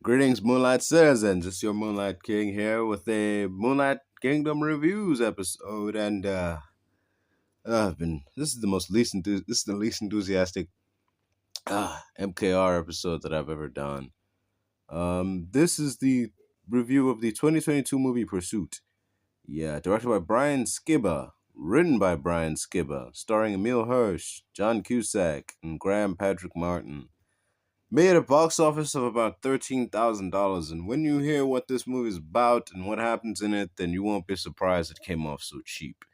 Greetings, Moonlight citizens. It's your Moonlight King here with a Moonlight Kingdom Reviews episode, and I've been. This is the least enthusiastic MKR episode that I've ever done. This is the review of the 2022 movie Pursuit. Yeah, directed by Brian Skibba, written by Brian Skibba, starring Emile Hirsch, John Cusack, and Graham Patrick Martin. Made a box office of about $13,000, and when you hear what this movie is about and what happens in it, then you won't be surprised it came off so cheap.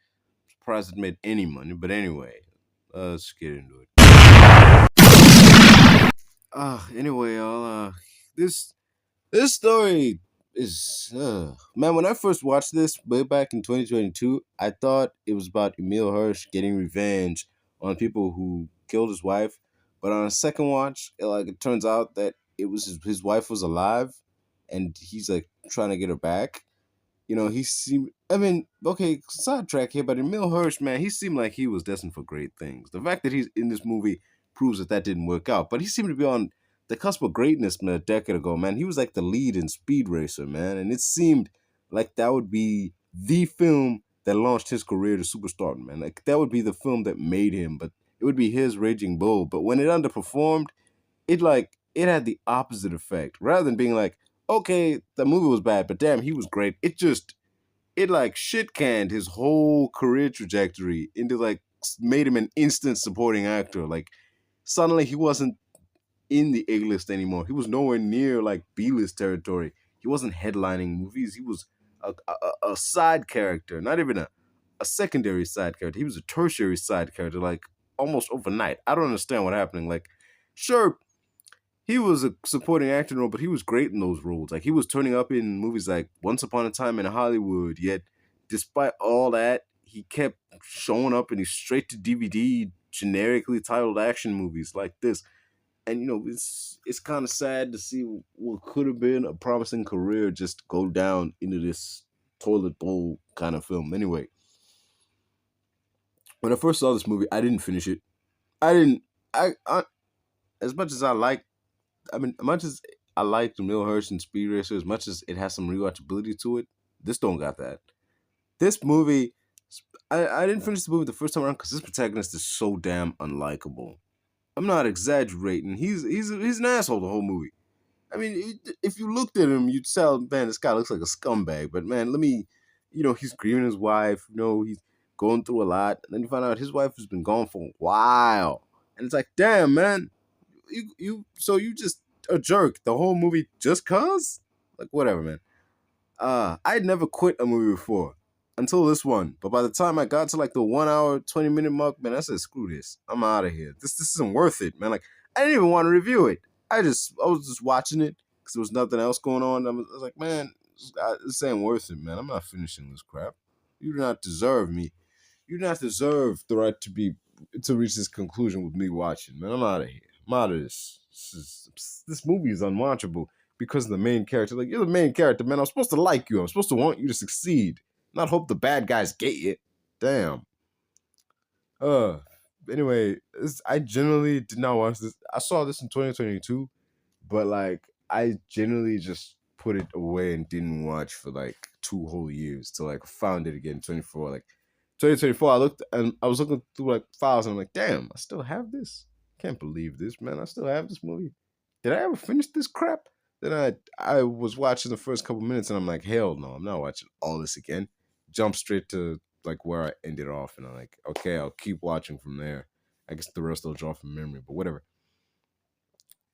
Surprised it made any money, but anyway, let's get into it. Anyway, y'all, this story is man. When I first watched this way back in 2022, I thought it was about Emile Hirsch getting revenge on people who killed his wife. But on a second watch, it turns out that it was his wife was alive, and he's like trying to get her back. He seemed. I mean, okay, sidetrack here, but Emile Hirsch, man, he seemed like he was destined for great things. The fact that he's in this movie proves that didn't work out. But he seemed to be on the cusp of greatness, man, a decade ago, man. He was like the lead in Speed Racer, man, and it seemed like that would be the film that launched his career to superstardom, man. Like that would be the film that made him, but it would be his Raging Bull. But when it underperformed, it had the opposite effect. Rather than being like, okay, the movie was bad, but damn, he was great. It like shit canned his whole career trajectory into like made him an instant supporting actor. Like suddenly he wasn't in the A-list anymore. He was nowhere near like B-list territory. He wasn't headlining movies. He was a side character, not even a secondary side character. He was a tertiary side character, like almost overnight. I don't understand what happening. Like, sure, he was a supporting actor role, but he was great in those roles. Like he was turning up in movies like Once Upon a Time in Hollywood. Yet, despite all that, he kept showing up in these straight to DVD, generically titled action movies like this. And it's kind of sad to see what could have been a promising career just go down into this toilet bowl kind of film. Anyway, when I first saw this movie, I didn't finish it. I didn't. I as much as I like. I mean, as much as I liked Emile Hirsch and Speed Racer, as much as it has some rewatchability to it, this don't got that. This movie, I didn't finish the movie the first time around because this protagonist is so damn unlikable. I'm not exaggerating. He's an asshole the whole movie. I mean, if you looked at him, you'd tell, man, this guy looks like a scumbag. But man, he's grieving his wife. He's going through a lot. And then you find out his wife has been gone for a while. And it's like, damn, man, so you just a jerk the whole movie just cause? Like, whatever, man. I'd never quit a movie before until this one. But by the time I got to like the 1 hour, 20-minute mark, man, I said, screw this. I'm out of here. This isn't worth it, man. Like, I didn't even want to review it. I was just watching it because there was nothing else going on. I was like, man, this ain't worth it, man. I'm not finishing this crap. You do not deserve me. You do not deserve the right to reach this conclusion with me watching, man. I'm out of here. I'm out of this. This movie is unwatchable because of the main character. Like, you're the main character, man. I'm supposed to like you. I'm supposed to want you to succeed. Not hope the bad guys get you. Damn. Anyway, I generally did not watch this. I saw this in 2022, but like I generally just put it away and didn't watch for like 2 whole years till like found it again in 24. Like 2024, I was looking through like files and I'm like, damn, I still have this. Can't believe this, man. I still have this movie. Did I ever finish this crap? Then I was watching the first couple minutes and I'm like, hell no, I'm not watching all this again. Jump straight to like where I ended off, and I'm like, okay, I'll keep watching from there. I guess the rest will draw from memory, but whatever.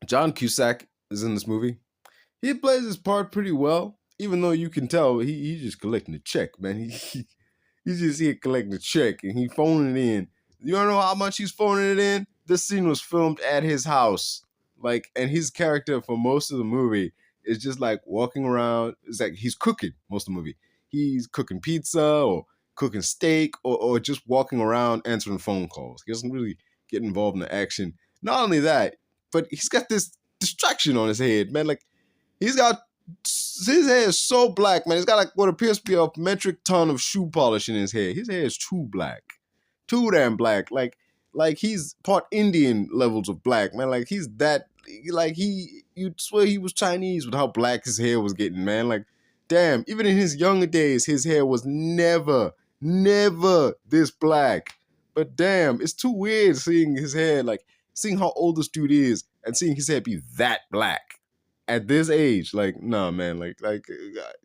John Cusack is in this movie. He plays his part pretty well, even though you can tell he's just collecting a check, man. He's just here collecting a check, and he phoning it in. You don't know how much he's phoning it in? This scene was filmed at his house, like, and his character for most of the movie is just like walking around. It's like he's cooking most of the movie. He's cooking pizza or cooking steak or just walking around answering phone calls. He doesn't really get involved in the action. Not only that, but he's got this distraction on his head, man. Like, his hair is so black, man. He's got like what appears to be a metric ton of shoe polish in his hair. His hair is too black. Too damn black. Like he's part Indian levels of black, man. Like he's like you'd swear he was Chinese with how black his hair was getting, man. Like, damn, even in his younger days, his hair was never this black. But damn, it's too weird seeing his hair, like seeing how old this dude is and seeing his hair be that black at this age. Like, nah, man,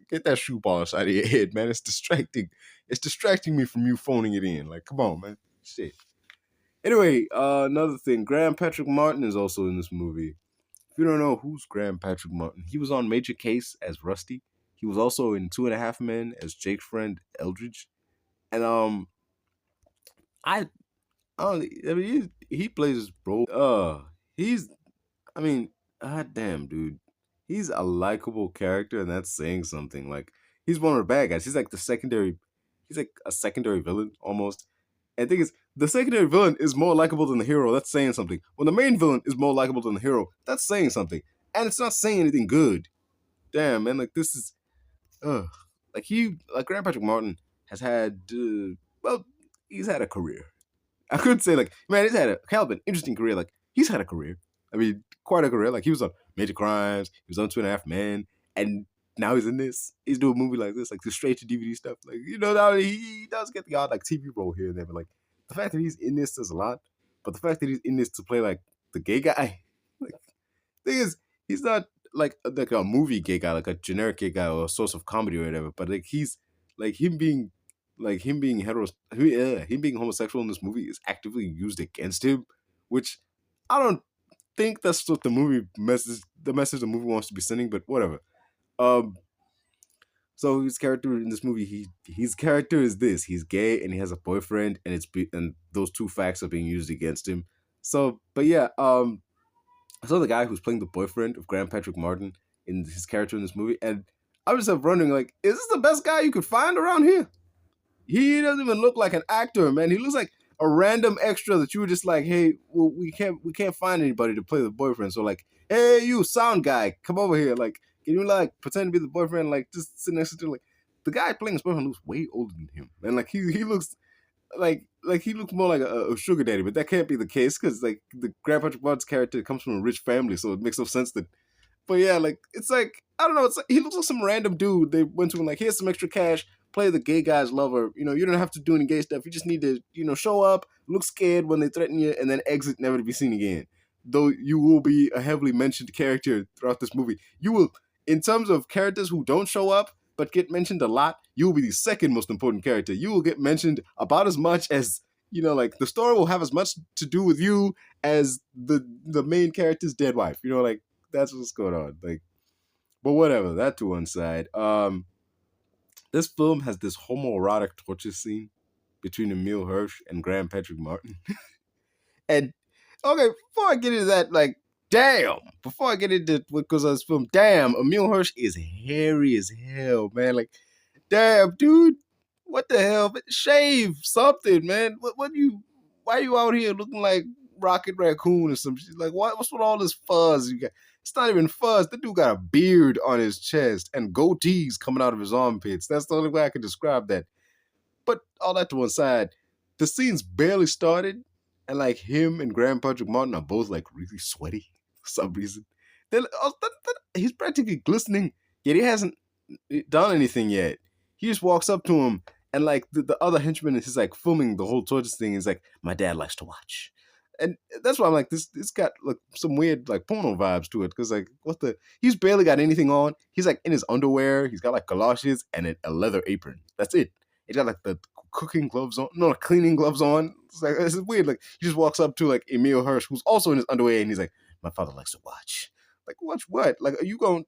get that shoe polish out of your head, man. It's distracting. It's distracting me from you phoning it in. Like, come on, man. Shit. Anyway, another thing, Graham Patrick Martin is also in this movie. If you don't know who's Graham Patrick Martin, he was on Major Case as Rusty. He was also in Two and a Half Men as Jake's friend Eldridge. And I, I mean, he plays his role. He's, I mean, damn, dude, he's a likable character, and that's saying something. Like, he's one of the bad guys. He's like the secondary. He's like a secondary villain almost. And the thing is, the secondary villain is more likable than the hero. That's saying something. When the main villain is more likable than the hero, that's saying something. And it's not saying anything good. Damn, man. Like, this is, like Graham Patrick Martin has had, well, he's had a career. I could say, like, man, he's had a kind of an interesting career. Like, he's had a career. I mean, quite a career. Like, he was on Major Crimes. He was on Two and a Half Men. And now he's in this. He's doing a movie like this, like the straight to DVD stuff. Like, now he does get the odd like TV role here and there, but like the fact that he's in this says a lot. But the fact that he's in this to play like the gay guy, like, thing is, he's not like a movie gay guy, like a generic gay guy or a source of comedy or whatever. But like he's like him being him being homosexual in this movie is actively used against him, which I don't think that's what the message the movie wants to be sending. But whatever. Um, so his character in this movie, his character is this: he's gay and he has a boyfriend, and and those two facts are being used against him. So, but yeah, I saw the guy who's playing the boyfriend of Graham Patrick Martin in his character in this movie, and I was just wondering, like, is this the best guy you could find around here? He doesn't even look like an actor, man. He looks like a random extra that you were just like, hey, well, we can't find anybody to play the boyfriend. So like, hey, you sound guy, come over here. Like, can you like pretend to be the boyfriend? Like, just sit next to like the guy playing his boyfriend looks way older than him, and like he looks like he looks more like a sugar daddy, but that can't be the case because like the Grandpa Patrick character comes from a rich family, so it makes no sense that. But yeah, like it's like I don't know. It's like, he looks like some random dude. They went to him like, here's some extra cash. Play the gay guy's lover. You don't have to do any gay stuff. You just need to, show up, look scared when they threaten you, and then exit, never to be seen again. Though you will be a heavily mentioned character throughout this movie. You will, in terms of characters who don't show up but get mentioned a lot, you will be the second most important character. You will get mentioned about as much as, like the story will have as much to do with you as the main character's dead wife. Like that's what's going on. Like, but whatever, that to one side. This film has this homoerotic torture scene between Emile Hirsch and Graham Patrick Martin. And okay, before I get into that, like, damn, before I get into what goes on in this film, damn, Emile Hirsch is hairy as hell, man. Like, damn, dude, what the hell? Shave something, man. Why are you out here looking like Rocket Raccoon or some shit? Like, what's with all this fuzz you got? It's not even fuzz. The dude got a beard on his chest and goatees coming out of his armpits. That's the only way I can describe that. But all that to one side, the scene's barely started, and like him and Graham Patrick Martin are both like really sweaty for some reason. He's practically glistening, yet he hasn't done anything yet. He just walks up to him, and like the other henchman is like filming the whole torture thing. Is like, my dad likes to watch. And that's why I'm like, this got like some weird like porno vibes to it. Because like, he's barely got anything on. He's like in his underwear. He's got like galoshes and a leather apron. That's it. He's got like the cooking gloves on, no, cleaning gloves on. It's weird. Like he just walks up to like Emile Hirsch, who's also in his underwear, and he's like, my father likes to watch. Like, watch what? Like, are you going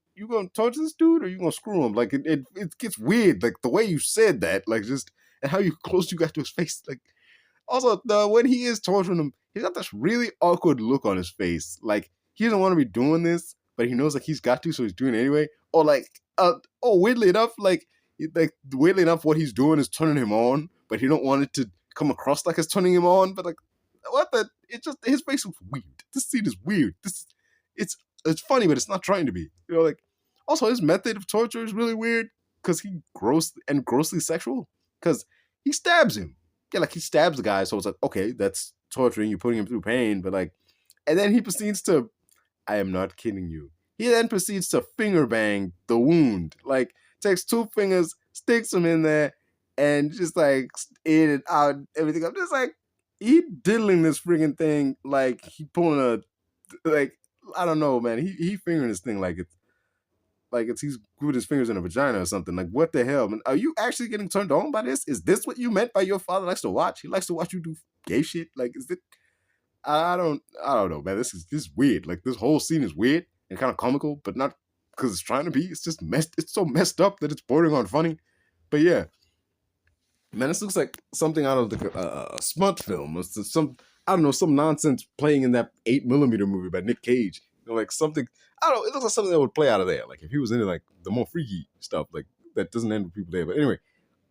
torture this dude, or are you gonna screw him? Like, it gets weird. Like the way you said that, like just and how close you got to his face. Like, also when he is torturing him, he's got this really awkward look on his face. Like he doesn't want to be doing this, but he knows like he's got to, so he's doing it anyway. Or like, weirdly enough, weirdly enough, what he's doing is turning him on, but he don't want it to come across like it's turning him on. But like, what the? It just his face looks weird. This scene is weird. It's funny, but it's not trying to be. Like also his method of torture is really weird because he grossly sexual because he stabs him. Yeah, like he stabs the guy, so it's like, okay, that's torturing. You're putting him through pain, but like, and then he proceeds to I am not kidding you. He then proceeds to finger bang the wound. Like, takes two fingers, sticks them in there, and just like in and out, everything. I'm just like, he diddling this freaking thing like he pulling a, like, I don't know, man. He fingering this thing like it's he's with his fingers in a vagina or something. Like, what the hell, man? Are you actually getting turned on by this? Is this what you meant by your father likes to watch? He likes to watch you do gay shit. Like, is it? I don't know, man. This is weird. Like, this whole scene is weird and kind of comical, but not because it's trying to be. It's just messed. It's so messed up that it's bordering on funny. But yeah, man, this looks like something out of the smut film or some, I don't know, some nonsense playing in that 8mm movie by Nick Cage. You know, like something, I don't know. It looks like something that would play out of there. Like if he was into like the more freaky stuff, like that doesn't end with people there. But anyway,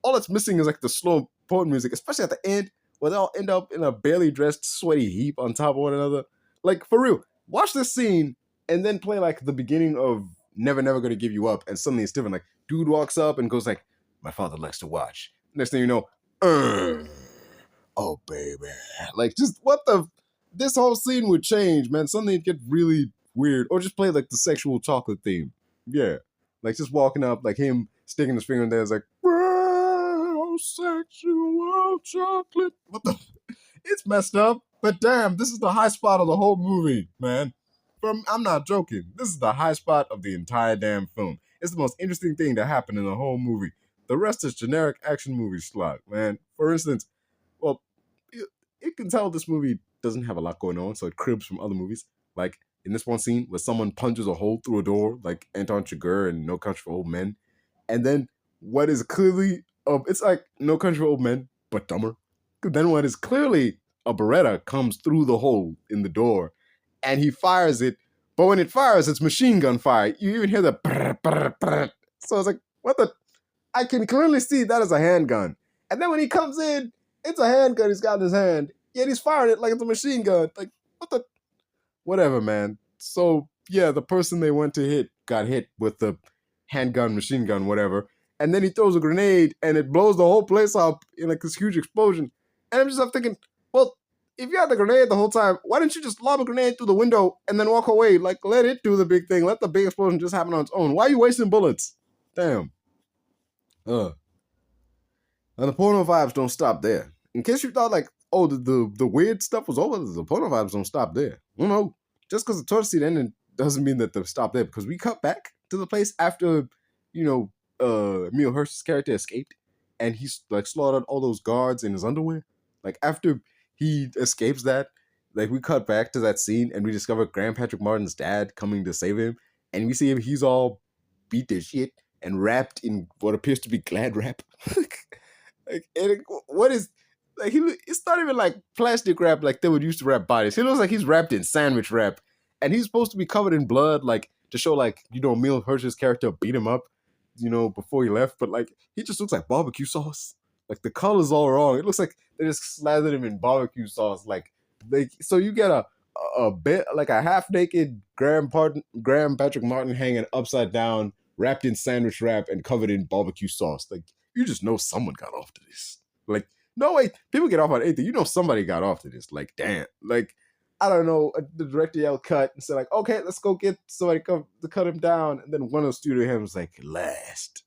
all that's missing is like the slow important music, especially at the end where they all end up in a barely dressed sweaty heap on top of one another. Like, for real, watch this scene and then play like the beginning of Never Never Gonna Give You Up, and suddenly it's different. Like, dude walks up and goes like, my father likes to watch. Next thing you know, oh baby. Like, just what the, this whole scene would change, man. Suddenly it'd get really weird. Or just play like the sexual chocolate theme. Yeah. Like just walking up, like him sticking his finger in there, it's like, sexual chocolate. What the? It's messed up. But damn, this is the high spot of the whole movie, man. I'm not joking. This is the high spot of the entire damn film. It's the most interesting thing to happen in the whole movie. The rest is generic action movie slot, man. For instance, well, you can tell this movie doesn't have a lot going on, so it cribs from other movies. Like in this one scene where someone punches a hole through a door, like Anton Chigurh in No Country for Old Men, and then what is clearly it's like No Country for Old Men, but dumber. Then what is clearly a Beretta comes through the hole in the door, and he fires it. But when it fires, it's machine gun fire. You even hear the brr, brr, brr. So it's like, what the? I can clearly see that as a handgun. And then when he comes in, it's a handgun he's got in his hand. Yet he's firing it like it's a machine gun. Like, what the? Whatever, man. So, yeah, the person they went to hit got hit with the handgun, machine gun, whatever. And then he throws a grenade, and it blows the whole place up in like this huge explosion. And I'm just up thinking, well, if you had the grenade the whole time, why didn't you just lob a grenade through the window and then walk away? Like, let it do the big thing. Let the big explosion just happen on its own. Why are you wasting bullets? Damn. And the porno vibes don't stop there. In case you thought like, oh, the weird stuff was over, the porno vibes don't stop there. Well, no. Just because the torture scene ended doesn't mean that they stop there, because we cut back to the place after, Emile Hirsch's character escaped, and he's like slaughtered all those guards in his underwear. Like after he escapes that, like we cut back to that scene and we discover Graham Patrick Martin's dad coming to save him, and we see him, he's all beat to shit and wrapped in what appears to be Glad wrap. What is like it's not even like plastic wrap like they would use to wrap bodies. He looks like he's wrapped in sandwich wrap, and he's supposed to be covered in blood, like to show like Emile Hirsch's character beat him up, before he left. But like he just looks like barbecue sauce. Like the color's all wrong. It looks like they just slathered him in barbecue sauce. Like so you get a bit like a half naked Graham Patrick Martin hanging upside down, wrapped in sandwich wrap and covered in barbecue sauce. Like you just know someone got off to this. Like no way, people get off on anything. Somebody got off to this. Like damn. Like I don't know. The director yelled cut and said like, okay, let's go get somebody to cut him down. And then one of the studio hands was like, last.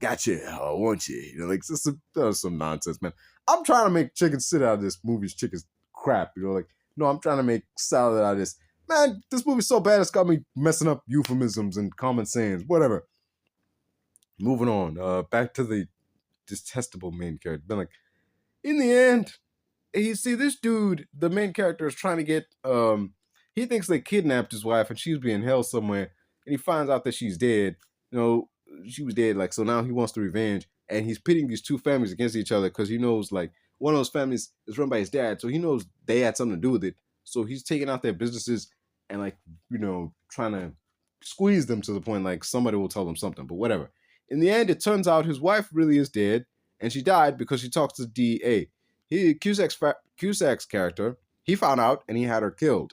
Gotcha, I want you. Like that was some nonsense, man. I'm trying to make chicken sit out of this movie's chicken crap. Like, no, I'm trying to make salad out of this. Man, this movie's so bad it's got me messing up euphemisms and common sayings. Whatever. Moving on. Back to the detestable main character. Been like, in the end, you see this dude, the main character is trying to get he thinks they kidnapped his wife and she's being held somewhere, and he finds out that she's dead. She was dead, like, so now he wants the revenge, and he's pitting these two families against each other because he knows like one of those families is run by his dad, so he knows they had something to do with it. So he's taking out their businesses and like, trying to squeeze them to the point like somebody will tell them something, but whatever. In the end, it turns out his wife really is dead, and she died because she talks to the DEA. Cusack's character, he found out and he had her killed,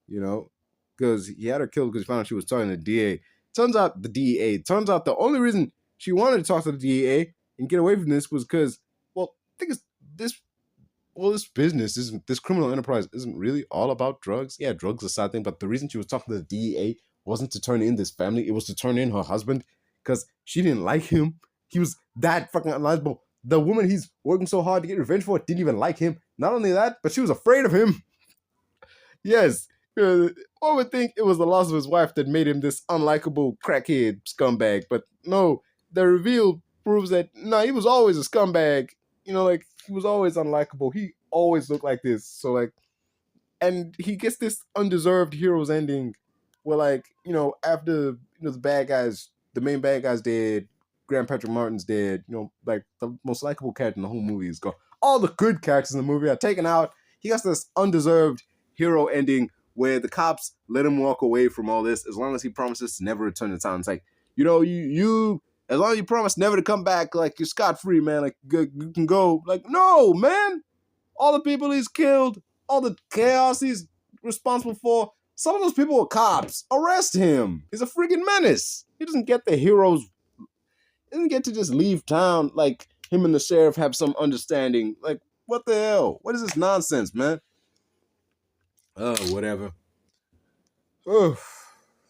because he had her killed because he found out she was talking to the DEA. Turns out the only reason she wanted to talk to the DEA and get away from this was because, well, I think it's this, well, this business isn't, this criminal enterprise isn't really all about drugs. Yeah, drugs are a side thing, but the reason she was talking to the DEA wasn't to turn in this family. It was to turn in her husband because she didn't like him. He was that fucking unlikable. The woman he's working so hard to get revenge for didn't even like him. Not only that, but she was afraid of him. Yes, one would think it was the loss of his wife that made him this unlikable crackhead scumbag, but no, the reveal proves that no, he was always a scumbag. You know, like he was always unlikable. He always looked like this. So like, and he gets this undeserved hero's ending, where like after the bad guys, the main bad guy's dead, Graham Patrick Martin's dead. Like the most likable character in the whole movie is gone. All the good characters in the movie are taken out. He gets this undeserved hero ending where the cops let him walk away from all this as long as he promises to never return to town. It's like, you as long as you promise never to come back, like you're scot-free, man. Like you can go. Like, no, man. All the people he's killed, all the chaos he's responsible for, some of those people are cops. Arrest him. He's a freaking menace. He doesn't get the heroes. He doesn't get to just leave town like him and the sheriff have some understanding. Like, what the hell? What is this nonsense, man? Oh, whatever. Oh,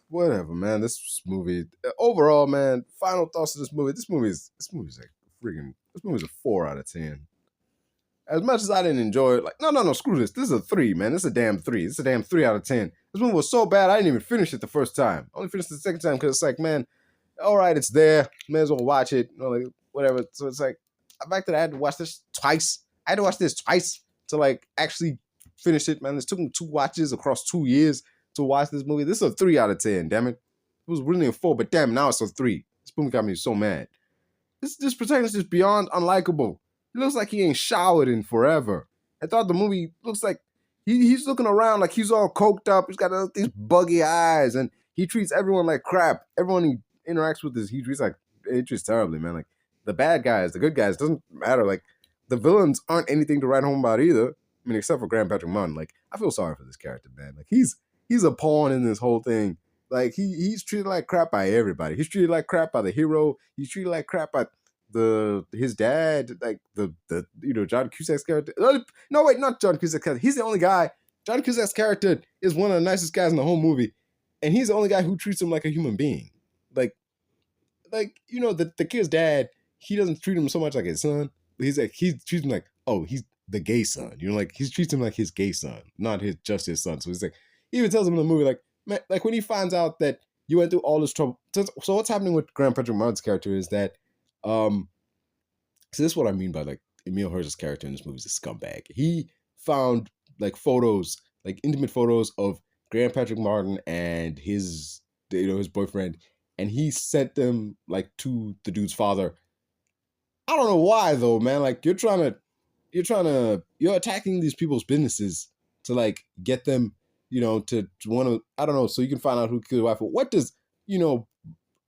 whatever, man. This movie, overall, man. Final thoughts of this movie. This movie's like freaking. This movie's a 4 out of 10. As much as I didn't enjoy it, like no, screw this. This is a 3, man. This is a damn 3. This is a damn 3 out of 10. This movie was so bad I didn't even finish it the first time. I only finished it the second time because it's like, man, all right, it's there. May as well watch it. Like whatever. So it's like, back to that. I had to watch this twice. To like actually finish it, man. This took me 2 watches across 2 years to watch this movie. This is a 3 out of 10, damn it. It was really a 4, but damn, now it's a 3. This movie got me so mad. This protagonist is beyond unlikable. He looks like he ain't showered in forever. I thought the movie looks like he's looking around like he's all coked up. He's got these buggy eyes, and he treats everyone like crap. Everyone he interacts with he treats terribly, man. Like the bad guys, the good guys, doesn't matter. Like the villains aren't anything to write home about either. I mean, except for Graham Patrick Martin. Like I feel sorry for this character, man. Like he's a pawn in this whole thing. Like he's treated like crap by everybody. He's treated like crap by the hero. He's treated like crap by his dad, like the John Cusack's character. No, wait, not John Cusack's character. He's the only guy. John Cusack's character is one of the nicest guys in the whole movie, and he's the only guy who treats him like a human being. Like the kid's dad. He doesn't treat him so much like his son. He treats him like, oh, he's the gay son. Like he treats him like his gay son, not just his son. So he's like, he even tells him in the movie, like, man, like when he finds out that you went through all this trouble. So what's happening with Graham Patrick Martin's character is that. So this is what I mean by like Emile Hirsch's character in this movie is a scumbag. He found like photos, like intimate photos of Graham Patrick Martin and his boyfriend, and he sent them like to the dude's father. I don't know why though, man. Like you're attacking these people's businesses to like get them, to want to, I don't know, so you can find out who killed the wife. What does,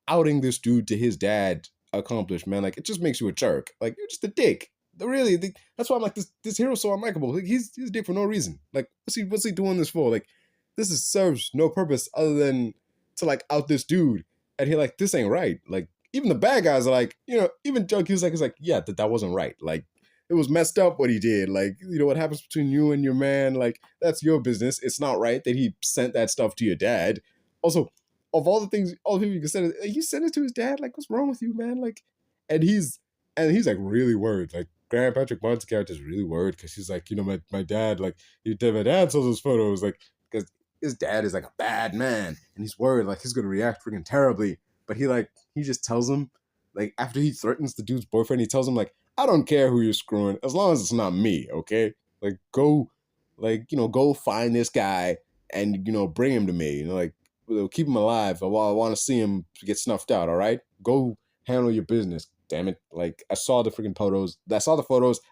outing this dude to his dad accomplish, man? Like it just makes you a jerk. Like you're just a dick. That's why I'm like this hero's so unlikable. Like he's a dick for no reason. Like what's he doing this for? Like this serves no purpose other than to like out this dude. And he like, this ain't right. Like even the bad guys are like, even John Cusack is like, yeah, that wasn't right. Like it was messed up what he did. Like, what happens between you and your man, like that's your business. It's not right that he sent that stuff to your dad. Also, of all the people you can send it, he sent it to his dad. Like, what's wrong with you, man? Like, and he's like really worried. Like, Graham Patrick Martin's character is really worried because he's like, my dad, like, my dad saw those photos, like, because his dad is like a bad man, and he's worried like he's gonna react freaking terribly. But he just tells him, like, after he threatens the dude's boyfriend, he tells him like, I don't care who you're screwing as long as it's not me, okay? Like, go find this guy and bring him to me. Like, keep him alive. I want to see him get snuffed out, all right? Go handle your business, damn it. Like, I saw the freaking photos.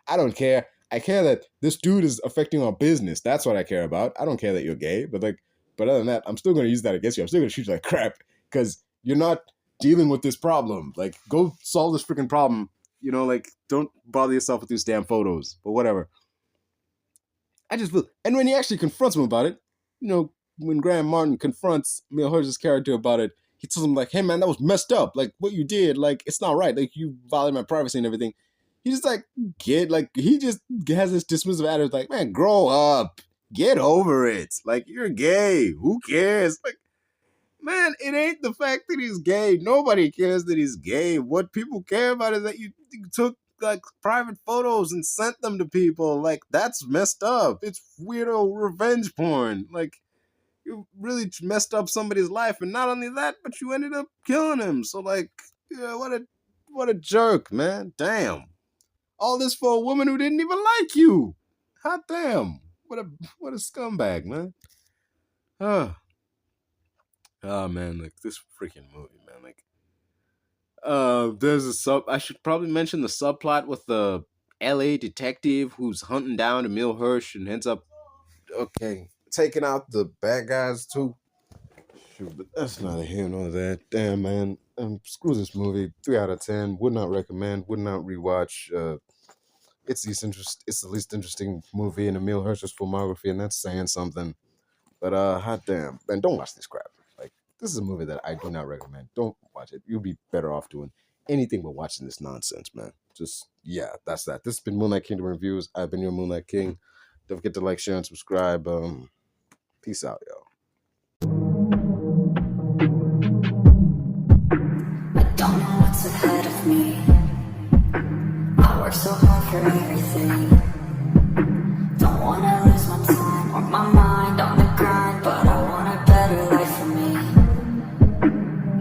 I don't care. I care that this dude is affecting our business. That's what I care about. I don't care that you're gay. But other than that, I'm still going to use that against you. I'm still going to treat you like crap because you're not dealing with this problem. Like, go solve this freaking problem. Like, don't bother yourself with these damn photos. But whatever. I just feel... And when he actually confronts him about it, when Graham Martin confronts Emile Hirsch's character about it, he tells him, like, hey, man, that was messed up. Like, what you did, like, it's not right. Like, you violated my privacy and everything. He just like he just has this dismissive attitude, like, man, grow up, get over it. Like, you're gay. Who cares? Like, man, it ain't the fact that he's gay. Nobody cares that he's gay. What people care about is that you took like private photos and sent them to people. Like, that's messed up. It's weirdo revenge porn. Like, you really messed up somebody's life, and not only that, but you ended up killing him. So, like, yeah, what a jerk, man. Damn. All this for a woman who didn't even like you. Hot damn. What a scumbag, man. Oh man, like this freaking movie, man. Like, there's I should probably mention the subplot with the LA detective who's hunting down Emile Hirsch and ends up taking out the bad guys too. Shoot, but that's neither here nor there. Damn, man. Screw this movie. 3 out of 10. Would not recommend. Would not rewatch. It's the least interesting movie in Emile Hirsch's filmography, and that's saying something. But hot damn, man, don't watch this crap. Like, this is a movie that I do not recommend. Don't watch it. You'll be better off doing anything but watching this nonsense, man. Just, yeah, that's that. This has been Moonlight Kingdom Reviews. I've been your Moonlight King. Don't forget to like, share, and subscribe. Peace out, y'all. I don't know what's ahead of me. I work so hard for everything. Don't wanna lose my time or my mind on the grind, but I want a better life for me.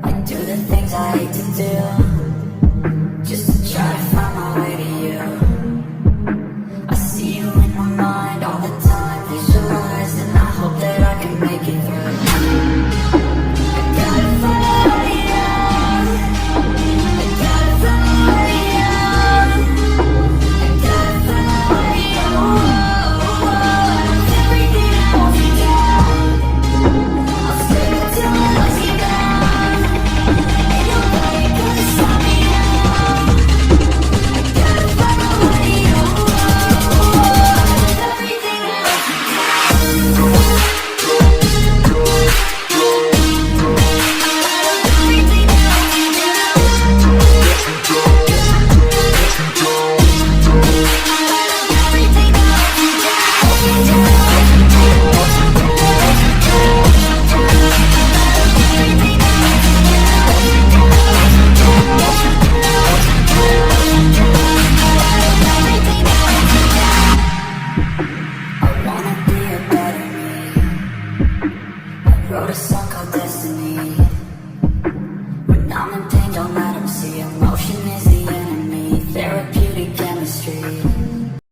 I do the things I hate to do.